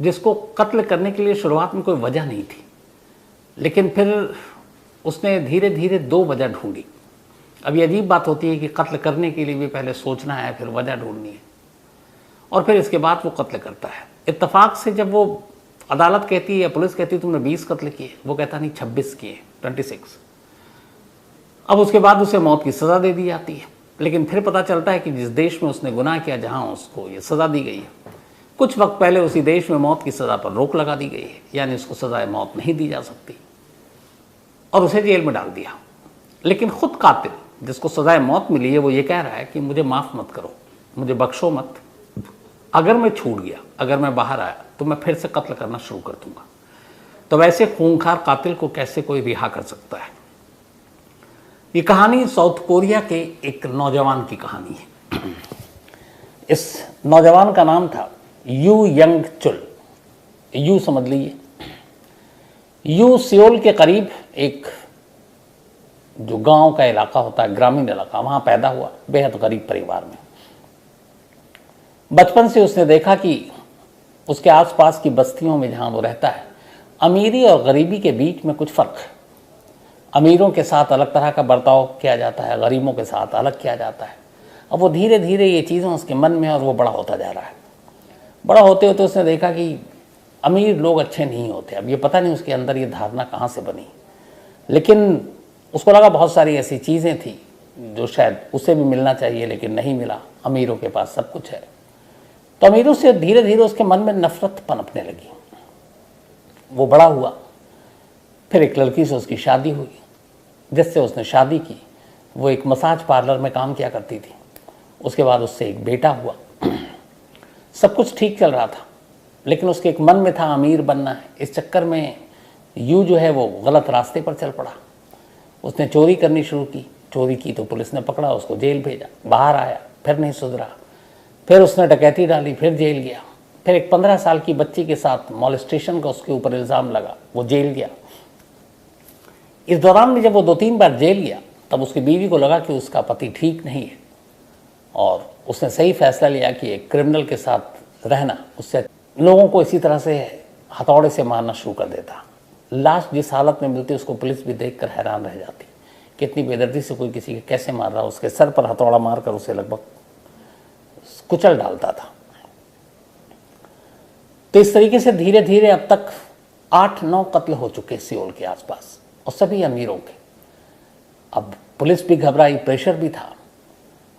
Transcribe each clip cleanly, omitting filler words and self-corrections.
जिसको कत्ल करने के लिए शुरुआत में कोई वजह नहीं थी, लेकिन फिर उसने धीरे धीरे 2 वजह ढूंढी। अब ये अजीब बात होती है कि कत्ल करने के लिए भी पहले सोचना है, फिर वजह ढूंढनी है, और फिर इसके बाद वो कत्ल करता है। इत्तेफाक से जब वो अदालत कहती है या पुलिस कहती है तुमने 20 कत्ल किए, वो कहता नहीं 26 किए, 26। अब उसके बाद उसे मौत की सज़ा दे दी जाती है। लेकिन फिर पता चलता है कि जिस देश में उसने गुनाह किया, जहां उसको ये सज़ा दी गई है, कुछ वक्त पहले उसी देश में मौत की सज़ा पर रोक लगा दी गई है, यानी उसको सज़ाए मौत नहीं दी जा सकती, और उसे जेल में डाल दिया। लेकिन खुद कातिल जिसको सज़ाए मौत मिली है, वो ये कह रहा है कि मुझे माफ़ मत करो, मुझे बख्शो मत, अगर मैं छूट गया, अगर मैं बाहर आया तो मैं फिर से कत्ल करना शुरू कर दूंगा। तो वैसे खूंखार कातिल को कैसे कोई रिहा कर सकता है? ये कहानी साउथ कोरिया के एक नौजवान की कहानी है। इस नौजवान का नाम था यू यंग चुल। यू समझ लीजिए, यू सियोल के करीब एक जो गांव का इलाका होता है, ग्रामीण इलाका, वहां पैदा हुआ, बेहद गरीब परिवार में। बचपन से उसने देखा कि उसके आसपास की बस्तियों में जहां वो रहता है, अमीरी और गरीबी के बीच में कुछ फर्क है। अमीरों के साथ अलग तरह का बर्ताव किया जाता है, गरीबों के साथ अलग किया जाता है। अब वो धीरे धीरे ये चीज़ें उसके मन में, और वो बड़ा होता जा रहा है। बड़ा होते होते उसने देखा कि अमीर लोग अच्छे नहीं होते। अब ये पता नहीं उसके अंदर ये धारणा कहाँ से बनी, लेकिन उसको लगा बहुत सारी ऐसी चीज़ें थी जो शायद उसे भी मिलना चाहिए लेकिन नहीं मिला। अमीरों के पास सब कुछ है, तो अमीरों से धीरे धीरे उसके मन में नफरत पनपने लगी। वो बड़ा हुआ, फिर एक लड़की से उसकी शादी हुई, जिससे उसने शादी की। वो एक मसाज पार्लर में काम किया करती थी। उसके बाद उससे एक बेटा हुआ। सब कुछ ठीक चल रहा था, लेकिन उसके एक मन में था अमीर बनना है। इस चक्कर में यू जो है वो गलत रास्ते पर चल पड़ा। उसने चोरी करनी शुरू की। चोरी की तो पुलिस ने पकड़ा, उसको जेल भेजा। बाहर आया, फिर नहीं सुधरा, फिर उसने डकैती डाली, फिर जेल गया। फिर एक 15 साल की बच्ची के साथ मॉलेस्टेशन का उसके ऊपर इल्ज़ाम लगा, वो जेल गया। इस दौरान में जब वो 2-3 बार जेल गया, तब उसकी बीवी को लगा कि उसका पति ठीक नहीं है, और उसने सही फैसला लिया कि एक क्रिमिनल के साथ रहना उससे लोगों को इसी तरह से हथौड़े से मारना शुरू कर देता। लाश जिस हालत में मिलती उसको पुलिस भी देखकर हैरान रह जाती, कितनी बेदर्दी से कोई किसी के कैसे मार रहा। उसके सर पर हथौड़ा मारकर उसे लगभग कुचल डालता था। तो इस तरीके से धीरे धीरे अब तक 8-9 कत्ल हो चुके सियोल के आसपास, और सभी अमीरों के। अब पुलिस भी घबराई, प्रेशर भी था।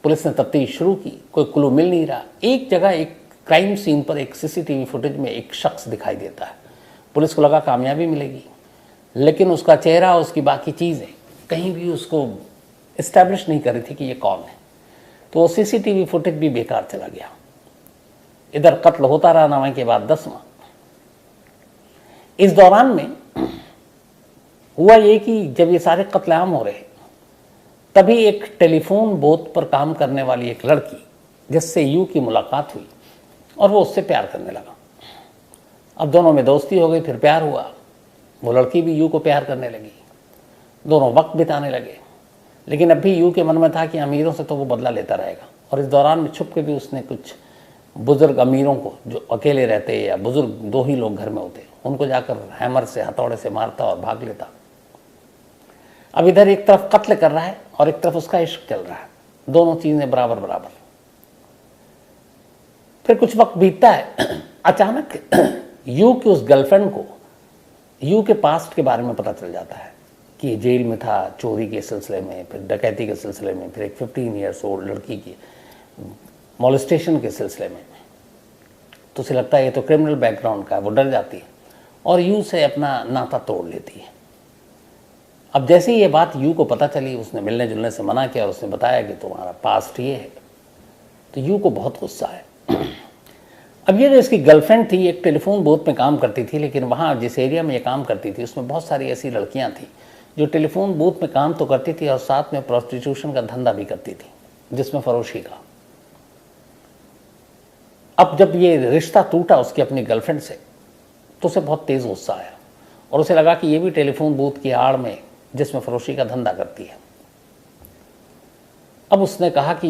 पुलिस ने तफ्तीश शुरू की, कोई क्लू मिल नहीं रहा। एक जगह एक क्राइम सीन पर एक सीसीटीवी फुटेज में एक शख्स दिखाई देता है। पुलिस को लगा कामयाबी मिलेगी, लेकिन उसका चेहरा, उसकी बाकी चीज़ें कहीं भी उसको इस्टेब्लिश नहीं कर रही थी कि ये कौन है। तो वो सीसीटीवी फुटेज भी बेकार चला गया। इधर कत्ल होता रहा, 9वें के बाद 10वां। इस दौरान में हुआ ये कि जब ये सारे कत्लेआम हो रहे, तभी एक टेलीफोन बूथ पर काम करने वाली एक लड़की जिससे यू की मुलाकात हुई, और वो उससे प्यार करने लगा। अब दोनों में दोस्ती हो गई, फिर प्यार हुआ। वो लड़की भी यू को प्यार करने लगी, दोनों वक्त बिताने लगे। लेकिन अब भी यू के मन में था कि अमीरों से तो वो बदला लेता रहेगा। और इस दौरान में छुप के भी उसने कुछ बुजुर्ग अमीरों को, जो अकेले रहते या बुजुर्ग 2 ही लोग घर में होते, उनको जाकर हैमर से, हथौड़े से मारता और भाग लेता। अब इधर एक तरफ कत्ल कर रहा है और एक तरफ उसका इश्क चल रहा है, दोनों चीजें बराबर बराबर। फिर कुछ वक्त बीतता है, अचानक यू की उस गर्लफ्रेंड को यू के पास्ट के बारे में पता चल जाता है कि जेल में था चोरी के सिलसिले में, फिर डकैती के सिलसिले में, फिर एक 15 ईयर्स ओल्ड लड़की की मॉलेस्टेशन के सिलसिले में। तो उसे लगता है ये तो क्रिमिनल बैकग्राउंड का है। वो डर जाती है और यू से अपना नाता तोड़ लेती है। अब जैसे ही ये बात यू को पता चली, उसने मिलने जुलने से मना किया और उसने बताया कि तुम्हारा पास्ट ये है, तो यू को बहुत गुस्सा है। अब ये जो इसकी गर्लफ्रेंड थी, एक टेलीफोन बूथ में काम करती थी, लेकिन वहाँ जिस एरिया में ये काम करती थी उसमें बहुत सारी ऐसी लड़कियाँ थीं जो टेलीफोन बूथ में काम तो करती थी और साथ में प्रोस्टिट्यूशन का धंधा भी करती थी, जिसमें फरोशी का। अब जब ये रिश्ता टूटा उसकी अपनी गर्लफ्रेंड से, तो उसे बहुत तेज़ गुस्सा आया और उसे लगा कि ये भी टेलीफोन बूथ की आड़ में जिसमें फरोशी का धंधा करती है। अब उसने कहा कि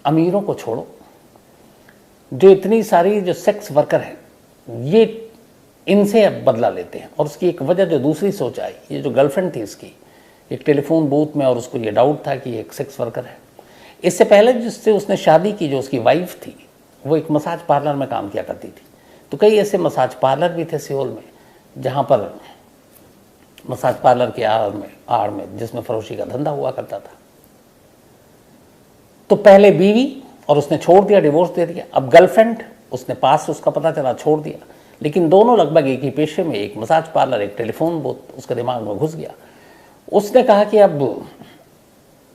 अमीरों को छोड़ो, जो इतनी सारी जो सेक्स वर्कर हैं, ये इनसे अब बदला लेते हैं। और उसकी एक वजह जो दूसरी सोच आई, ये जो गर्लफ्रेंड थी इसकी, एक टेलीफोन बूथ में, और उसको ये डाउट था कि ये एक सेक्स वर्कर है। इससे पहले जिससे उसने शादी की, जो उसकी वाइफ थी, वो एक मसाज पार्लर में काम किया करती थी। तो कई ऐसे मसाज पार्लर भी थे सियोल में, जहाँ पर मसाज पार्लर के आड़ में जिसमें फरोशी का धंधा हुआ करता था। तो पहले बीवी, और उसने छोड़ दिया, डिवोर्स दे दिया। अब गर्लफ्रेंड, उसने पास से उसका पता चला, छोड़ दिया। लेकिन दोनों लगभग एक ही पेशे में, एक मसाज पार्लर, एक टेलीफोन बूथ, उसके दिमाग में घुस गया। उसने कहा कि अब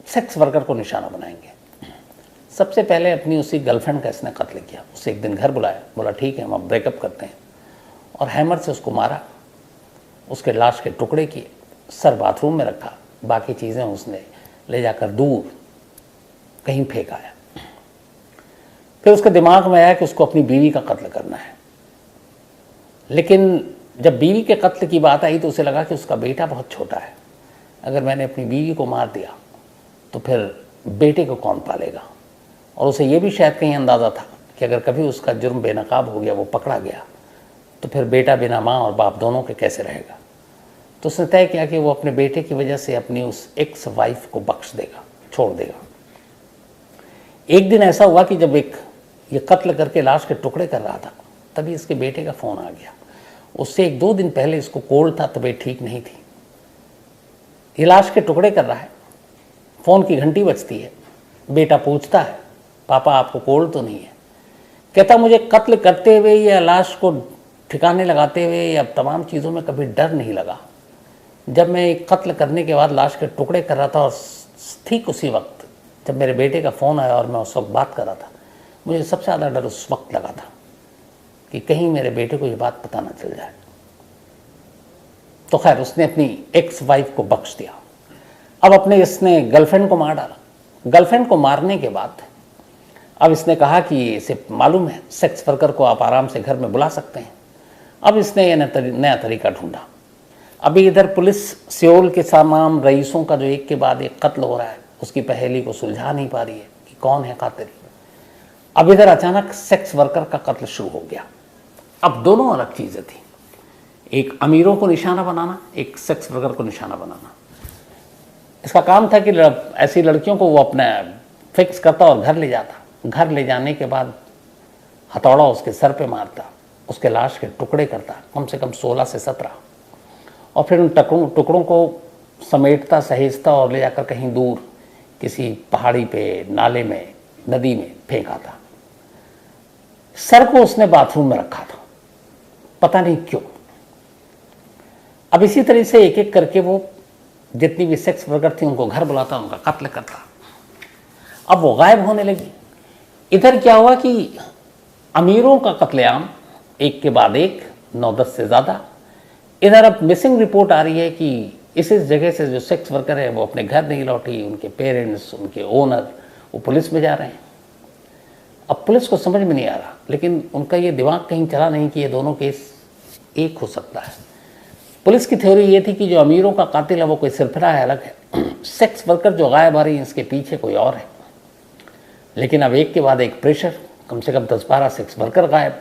सेक्स वर्कर को निशाना बनाएंगे। सबसे पहले अपनी उसी गर्लफ्रेंड का इसने कत्ल किया। उसे एक दिन घर बुलाया, बोला ठीक है हम अब ब्रेकअप करते हैं, और हैमर से उसको मारा। उसके लाश के टुकड़े किए, सर बाथरूम में रखा, बाकी चीज़ें उसने ले जाकर दूर कहीं फेंक आया। फिर उसके दिमाग में आया कि उसको अपनी बीवी का कत्ल करना है। लेकिन जब बीवी के कत्ल की बात आई तो उसे लगा कि उसका बेटा बहुत छोटा है, अगर मैंने अपनी बीवी को मार दिया तो फिर बेटे को कौन पालेगा। और उसे ये भी शायद कहीं अंदाज़ा था कि अगर कभी उसका जुर्म बेनकाब हो गया, वो पकड़ा गया, तो फिर बेटा बिना माँ और बाप दोनों के कैसे रहेगा। तो उसने तय किया कि वो अपने बेटे की वजह से अपनी उस एक्स वाइफ को बख्श देगा, छोड़ देगा। एक दिन ऐसा हुआ कि जब ये कत्ल करके लाश के टुकड़े कर रहा था, तभी इसके बेटे का फ़ोन आ गया। उससे 1-2 दिन पहले इसको कोल्ड था, तबीयत ठीक नहीं थी। ये लाश के टुकड़े कर रहा है, फ़ोन की घंटी बजती है। बेटा पूछता है, पापा आपको कोल्ड तो नहीं है? कहता मुझे कत्ल करते हुए या लाश को ठिकाने लगाते हुए या तमाम चीज़ों में कभी डर नहीं लगा। जब मैं एक कत्ल करने के बाद लाश के टुकड़े कर रहा था, और ठीक उसी वक्त जब मेरे बेटे का फ़ोन आया और मैं उस वक्त बात कर रहा था, मुझे सबसे ज़्यादा डर उस वक्त लगा था कि कहीं मेरे बेटे को ये बात पता ना चल जाए। तो खैर उसने अपनी एक्स वाइफ को बख्श दिया। अब इसने गर्लफ्रेंड को मार डाला। गर्लफ्रेंड को मारने के बाद अब इसने कहा कि इसे मालूम है सेक्स वर्कर को आप आराम से घर में बुला सकते हैं। अब इसने ये नया तरीका ढूंढा। अभी इधर पुलिस सियोल के तमाम रईसों का जो एक के बाद एक कत्ल हो रहा है, उसकी पहेली को सुलझा नहीं पा रही है कि कौन है कातिल। अब इधर अचानक सेक्स वर्कर का कत्ल शुरू हो गया। अब दोनों अलग चीज़ें थी, एक अमीरों को निशाना बनाना, एक सेक्स वर्कर को निशाना बनाना। इसका काम था कि ऐसी लड़कियों को वो अपने फिक्स करता और घर ले जाता। घर ले जाने के बाद हथौड़ा उसके सर पे मारता, उसके लाश के टुकड़े करता, कम से कम 16 से 17, और फिर उन टुकड़ों को समेटता, सहेजता और ले जाकर कहीं दूर किसी पहाड़ी पे, नाले में, नदी में फेंक आता। सर को उसने बाथरूम में रखा था, पता नहीं क्यों। अब इसी तरह से एक एक करके वो जितनी भी सेक्स वर्कर थी उनको घर बुलाता, उनका कत्ल करता। अब वो गायब होने लगी। इधर क्या हुआ कि अमीरों का कत्लेआम एक के बाद एक, 9-10 से ज़्यादा। इधर अब मिसिंग रिपोर्ट आ रही है कि इस जगह से जो सेक्स वर्कर है वो अपने घर नहीं लौटी, उनके पेरेंट्स, उनके ओनर वो पुलिस में जा रहे हैं। अब पुलिस को समझ में नहीं आ रहा, लेकिन उनका ये दिमाग कहीं चला नहीं कि ये दोनों केस एक हो सकता है। पुलिस की थ्योरी ये थी कि जो अमीरों का कातिल है वो कोई सिरफिरा है, अलग है। सेक्स वर्कर जो गायब आ रही है इसके पीछे कोई और है। लेकिन अब एक के बाद एक प्रेशर, कम से कम 10-12 सेक्स वर्कर गायब।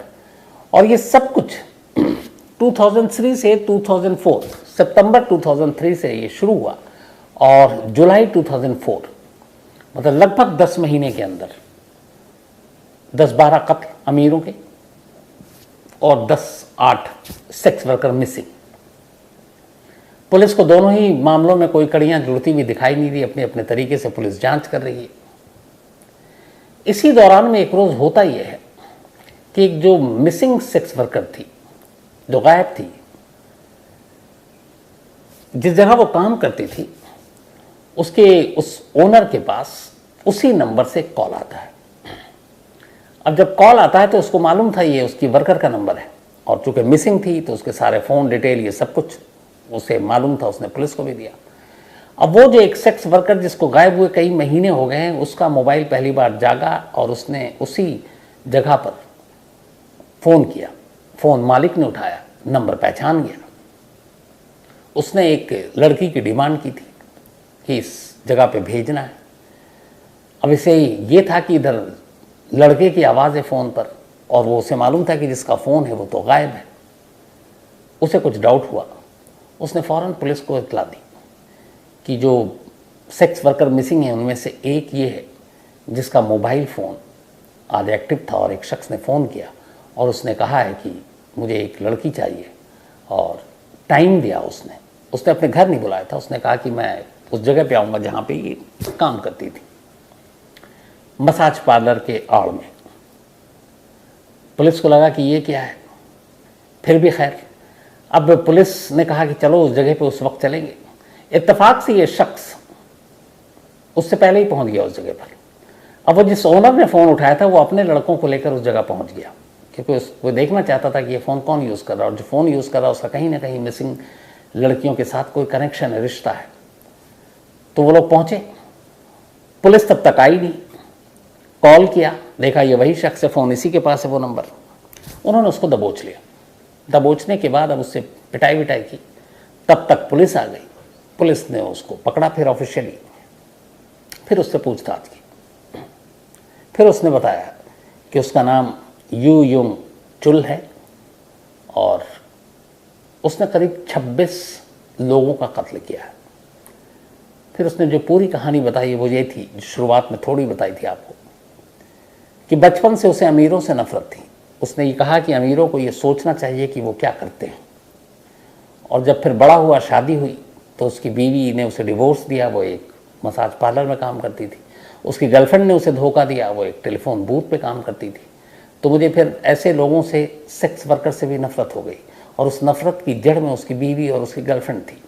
और ये सब कुछ 2003 से 2004, सितंबर 2003 से ये शुरू हुआ, और जुलाई 2004, मतलब लगभग 10 महीने के अंदर 10-12 कत्ल अमीरों के और 10-8 सेक्स वर्कर मिसिंग। पुलिस को दोनों ही मामलों में कोई कड़ियां जुड़ती हुई दिखाई नहीं दी। अपने अपने तरीके से पुलिस जांच कर रही है। इसी दौरान में एक रोज होता यह है कि एक जो मिसिंग सेक्स वर्कर थी, जो गायब थी, जिस जगह वो काम करती थी, उसके उस ओनर के पास उसी नंबर से कॉल आता है। अब जब कॉल आता है तो उसको मालूम था ये उसकी वर्कर का नंबर है, और चूंकि मिसिंग थी तो उसके सारे फ़ोन डिटेल ये सब कुछ उसे मालूम था, उसने पुलिस को भी दिया। अब वो जो एक सेक्स वर्कर जिसको गायब हुए कई महीने हो गए हैं, उसका मोबाइल पहली बार जागा और उसने उसी जगह पर फ़ोन किया। फ़ोन मालिक ने उठाया, नंबर पहचान गया। उसने एक लड़की की डिमांड की थी कि इस जगह पे भेजना है। अब इसे ये था कि इधर लड़के की आवाज़ है फ़ोन पर, और वो उसे मालूम था कि जिसका फ़ोन है वो तो गायब है। उसे कुछ डाउट हुआ, उसने फ़ौरन पुलिस को इत्तला दी कि जो सेक्स वर्कर मिसिंग हैं उनमें से एक ये है जिसका मोबाइल फ़ोन आज एक्टिव था, और एक शख्स ने फ़ोन किया और उसने कहा है कि मुझे एक लड़की चाहिए, और टाइम दिया उसने अपने घर नहीं बुलाया था, उसने कहा कि मैं उस जगह पे आऊँगा जहाँ पे ये काम करती थी, मसाज पार्लर के आड़ में। पुलिस को लगा कि ये क्या है, फिर भी खैर अब पुलिस ने कहा कि चलो उस जगह पे उस वक्त चलेंगे। इत्तेफाक से ये शख्स उससे पहले ही पहुंच गया उस जगह पर। अब वो जिस ओनर ने फ़ोन उठाया था वो अपने लड़कों को लेकर उस जगह पहुंच गया, क्योंकि वो देखना चाहता था कि ये फ़ोन कौन यूज़ कर रहा है, और जो फ़ोन यूज़ कर रहा है उसका कहीं ना कहीं मिसिंग लड़कियों के साथ कोई कनेक्शन है, रिश्ता है। तो वो लोग पहुँचे, पुलिस तब तक आई नहीं। कॉल किया, देखा ये वही शख्स है, फ़ोन इसी के पास है वो नंबर। उन्होंने उसको दबोच लिया। दबोचने के बाद अब उससे पिटाई विटाई की, तब तक पुलिस आ गई। पुलिस ने उसको पकड़ा फिर ऑफिशियली, फिर उससे पूछताछ की। फिर उसने बताया कि उसका नाम यू युंग चुल है और उसने करीब 26 लोगों का कत्ल किया है। फिर उसने जो पूरी कहानी बताई वो ये थी, जो शुरुआत में थोड़ी बताई थी आपको, कि बचपन से उसे अमीरों से नफरत थी। उसने ये कहा कि अमीरों को ये सोचना चाहिए कि वो क्या करते हैं, और जब फिर बड़ा हुआ, शादी हुई, तो उसकी बीवी ने उसे डिवोर्स दिया, वो एक मसाज पार्लर में काम करती थी। उसकी गर्लफ्रेंड ने उसे धोखा दिया, वो एक टेलीफोन बूथ पे काम करती थी। तो मुझे फिर ऐसे लोगों से, सेक्स वर्कर से भी नफरत हो गई, और उस नफरत की जड़ में उसकी बीवी और उसकी गर्लफ्रेंड थी।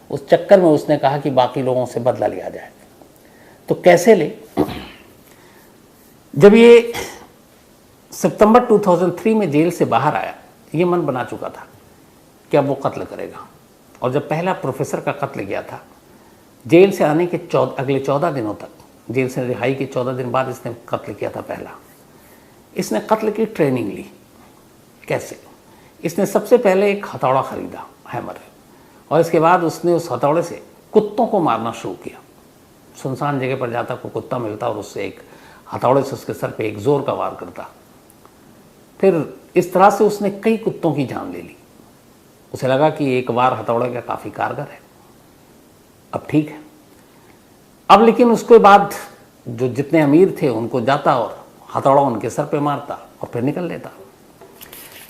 उस चक्कर में उसने कहा कि बाकी लोगों से बदला लिया जाए। तो कैसे ले? जब ये सितंबर 2003 में जेल से बाहर आया, ये मन बना चुका था कि अब वो कत्ल करेगा। और जब पहला प्रोफेसर का कत्ल किया था, जेल से आने के अगले 14 दिनों तक, जेल से रिहाई के 14 दिन बाद इसने कत्ल किया था पहला। इसने कत्ल की ट्रेनिंग ली। कैसे? इसने सबसे पहले एक हथौड़ा खरीदा, हैमर, और इसके बाद उसने उस हथौड़े से कुत्तों को मारना शुरू किया। सुनसान जगह पर जाता, कोई कुत्ता मिलता और उससे एक हथौड़े से उसके सर पे एक जोर का वार करता। फिर इस तरह से उसने कई कुत्तों की जान ले ली। उसे लगा कि एक वार हथौड़े का काफ़ी कारगर है, अब ठीक है। अब लेकिन उसके बाद जो जितने अमीर थे उनको जाता और हथौड़ा उनके सर पे मारता और फिर निकल लेता।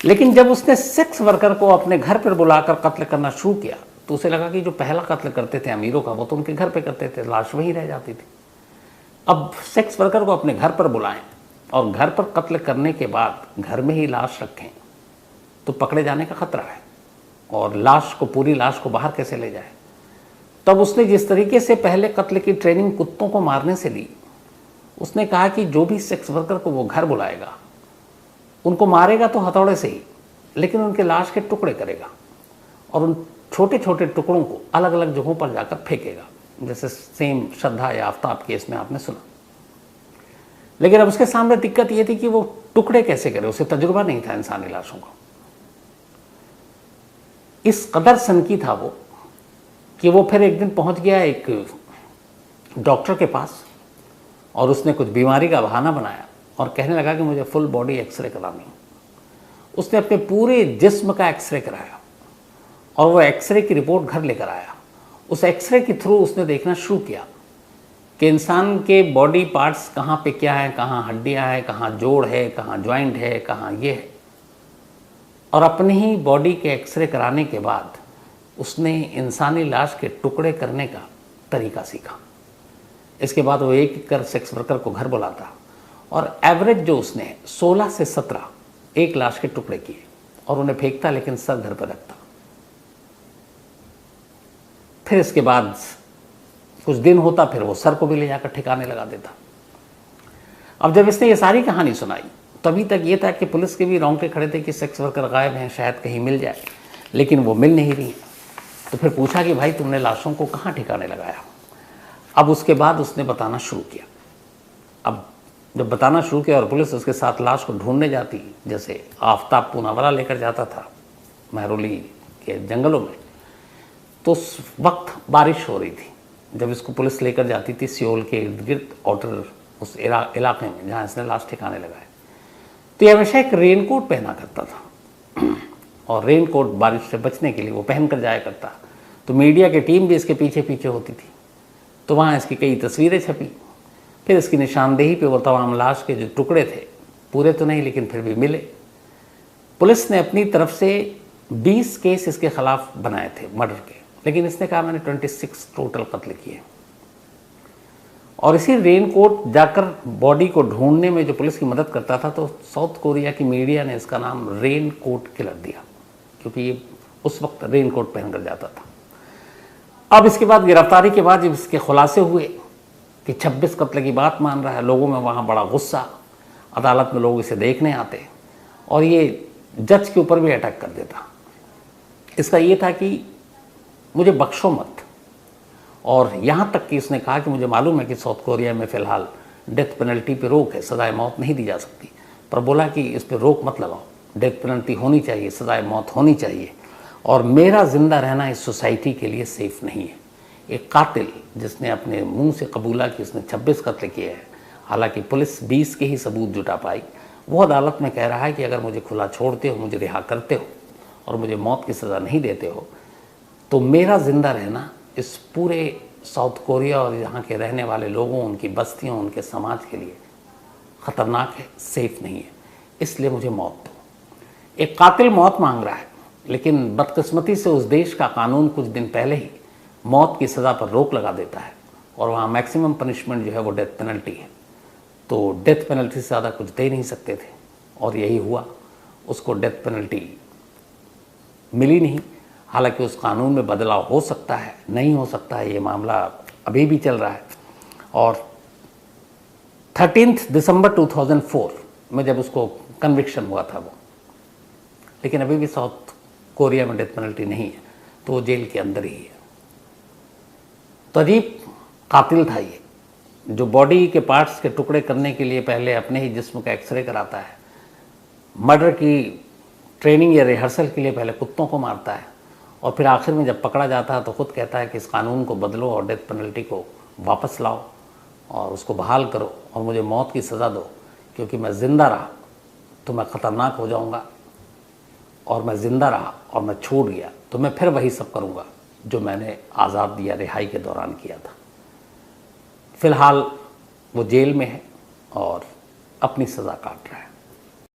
लेकिन जब उसने सेक्स वर्कर को अपने घर पर बुलाकर कत्ल करना शुरू किया, तो उसे लगा कि जो पहला कत्ल करते थे अमीरों का, वो तो उनके घर पे करते थे, लाश वहीं रह जाती थी। अब सेक्स वर्कर को अपने घर पर बुलाएं और घर पर कत्ल करने के बाद घर में ही लाश रखें, तो पकड़े जाने का खतरा है, और पूरी लाश को बाहर कैसे ले जाए। तब उसने जिस तरीके से पहले कत्ल की ट्रेनिंग कुत्तों को मारने से ली, उसने कहा कि जो भी सेक्स वर्कर को वो घर बुलाएगा, उनको मारेगा तो हथौड़े से ही, लेकिन उनके लाश के टुकड़े करेगा और उन छोटे छोटे टुकड़ों को अलग अलग जगहों पर जाकर फेंकेगा, जैसे सेम श्रद्धा या आफ्ताब केस में आपने सुना। लेकिन अब उसके सामने दिक्कत ये थी कि वो टुकड़े कैसे करे, उसे तजुर्बा नहीं था इंसानी लाशों का। इस कदर सनकी था वो कि वो फिर एक दिन पहुंच गया एक डॉक्टर के पास, और उसने कुछ बीमारी का बहाना बनाया और कहने लगा कि मुझे फुल बॉडी एक्सरे करानी है। उसने अपने पूरे जिस्म का एक्सरे कराया और वो एक्सरे की रिपोर्ट घर लेकर आया। उस एक्सरे के थ्रू उसने देखना शुरू किया कि इंसान के बॉडी पार्ट्स कहाँ पे क्या है, कहाँ हड्डियाँ हैं, कहाँ जोड़ है, कहाँ ज्वाइंट है, कहाँ ये है। और अपने ही बॉडी के एक्सरे कराने के बाद उसने इंसानी लाश के टुकड़े करने का तरीका सीखा। इसके बाद वो एक एक कर सेक्स वर्कर को घर बुलाता और एवरेज जो उसने 16 से 17 एक लाश के टुकड़े किए और उन्हें फेंकता, लेकिन सर घर पर रखता। फिर इसके बाद कुछ दिन होता, फिर वो सर को भी ले जाकर ठिकाने लगा देता। अब जब इसने ये सारी कहानी सुनाई, तभी तक ये था कि पुलिस के भी रोंगटे खड़े थे कि सेक्स वर्कर गायब हैं, शायद कहीं मिल जाए, लेकिन वो मिल नहीं रही। तो फिर पूछा कि भाई तुमने लाशों को कहाँ ठिकाने लगाया। अब उसके बाद उसने बताना शुरू किया। अब जब बताना शुरू किया और पुलिस उसके साथ लाश को ढूंढने जाती, जैसे आफ्ताब पूनावाला लेकर जाता था महरौली के जंगलों में, तो उस वक्त बारिश हो रही थी जब इसको पुलिस लेकर जाती थी सियोल के इर्द गिर्द आउटर उस इलाके में जहाँ इसने लाश ठिकाने लगाए। तो ये हमेशा एक रेनकोट पहना करता था और रेन कोट बारिश से बचने के लिए वो पहन कर जाया करता। तो मीडिया की टीम भी इसके पीछे पीछे होती थी। तो वहाँ इसकी कई तस्वीरें छपी। फिर इसकी निशानदेही पे वो तमाम लाश के जो टुकड़े थे, पूरे तो नहीं लेकिन फिर भी मिले। पुलिस ने अपनी तरफ से 20 केस इसके खिलाफ बनाए थे मर्डर के, लेकिन इसने कहा मैंने 26 टोटल कत्ल किए। और इसी रेनकोट जाकर बॉडी को ढूंढने में जो पुलिस की मदद करता था, तो साउथ कोरिया की मीडिया ने इसका नाम रेनकोट किलर दिया, क्योंकि ये उस वक्त रेनकोट पहनकर जाता था। अब इसके बाद गिरफ्तारी के बाद जब इसके खुलासे हुए कि 26 कत्ल की बात मान रहा है, लोगों में वहाँ बड़ा गुस्सा, अदालत में लोग इसे देखने आते और ये जज के ऊपर भी अटैक कर देता। इसका ये था कि मुझे बख्शो मत, और यहाँ तक कि उसने कहा कि मुझे मालूम है कि साउथ कोरिया में फ़िलहाल डेथ पेनल्टी पे रोक है, सजाए मौत नहीं दी जा सकती, पर बोला कि इस पर रोक मत लगाओ, डेथ पेनल्टी होनी चाहिए, सजाए मौत होनी चाहिए, और मेरा ज़िंदा रहना इस सोसाइटी के लिए सेफ़ नहीं है। एक कातिल जिसने अपने मुंह से कबूला कि उसने 26 कत्ल किए हैं, हालांकि पुलिस 20 के ही सबूत जुटा पाई, वो अदालत में कह रहा है कि अगर मुझे खुला छोड़ते हो, मुझे रिहा करते हो और मुझे मौत की सज़ा नहीं देते हो, तो मेरा ज़िंदा रहना इस पूरे साउथ कोरिया और यहाँ के रहने वाले लोगों, उनकी बस्तियों, उनके समाज के लिए ख़तरनाक है, सेफ़ नहीं है, इसलिए मुझे मौत दो। एक कातिल मौत मांग रहा है, लेकिन बदकिस्मती से उस देश का कानून कुछ दिन पहले ही मौत की सज़ा पर रोक लगा देता है, और वहाँ मैक्सिमम पनिशमेंट जो है वो डेथ पेनल्टी है। तो डेथ पेनल्टी से ज़्यादा कुछ दे नहीं सकते थे, और यही हुआ, उसको डेथ पेनल्टी मिली नहीं। हालांकि उस कानून में बदलाव हो सकता है, नहीं हो सकता है, ये मामला अभी भी चल रहा है। और 13 दिसंबर 2004 में जब उसको कन्विक्शन हुआ था वो, लेकिन अभी भी साउथ कोरिया में डेथ पेनल्टी नहीं है, तो वो जेल के अंदर ही है। तो अजीब कातिल था ये, जो बॉडी के पार्ट्स के टुकड़े करने के लिए पहले अपने ही जिस्म का एक्सरे कराता है, मर्डर की ट्रेनिंग या रिहर्सल के लिए पहले कुत्तों को मारता है, और फिर आखिर में जब पकड़ा जाता है तो खुद कहता है कि इस कानून को बदलो और डेथ पेनल्टी को वापस लाओ और उसको बहाल करो और मुझे मौत की सज़ा दो, क्योंकि मैं ज़िंदा रहा तो मैं ख़तरनाक हो जाऊंगा, और मैं ज़िंदा रहा और मैं छूट गया तो मैं फिर वही सब करूंगा जो मैंने आज़ाद या रिहाई के दौरान किया था। फ़िलहाल वो जेल में है और अपनी सज़ा काट रहा है।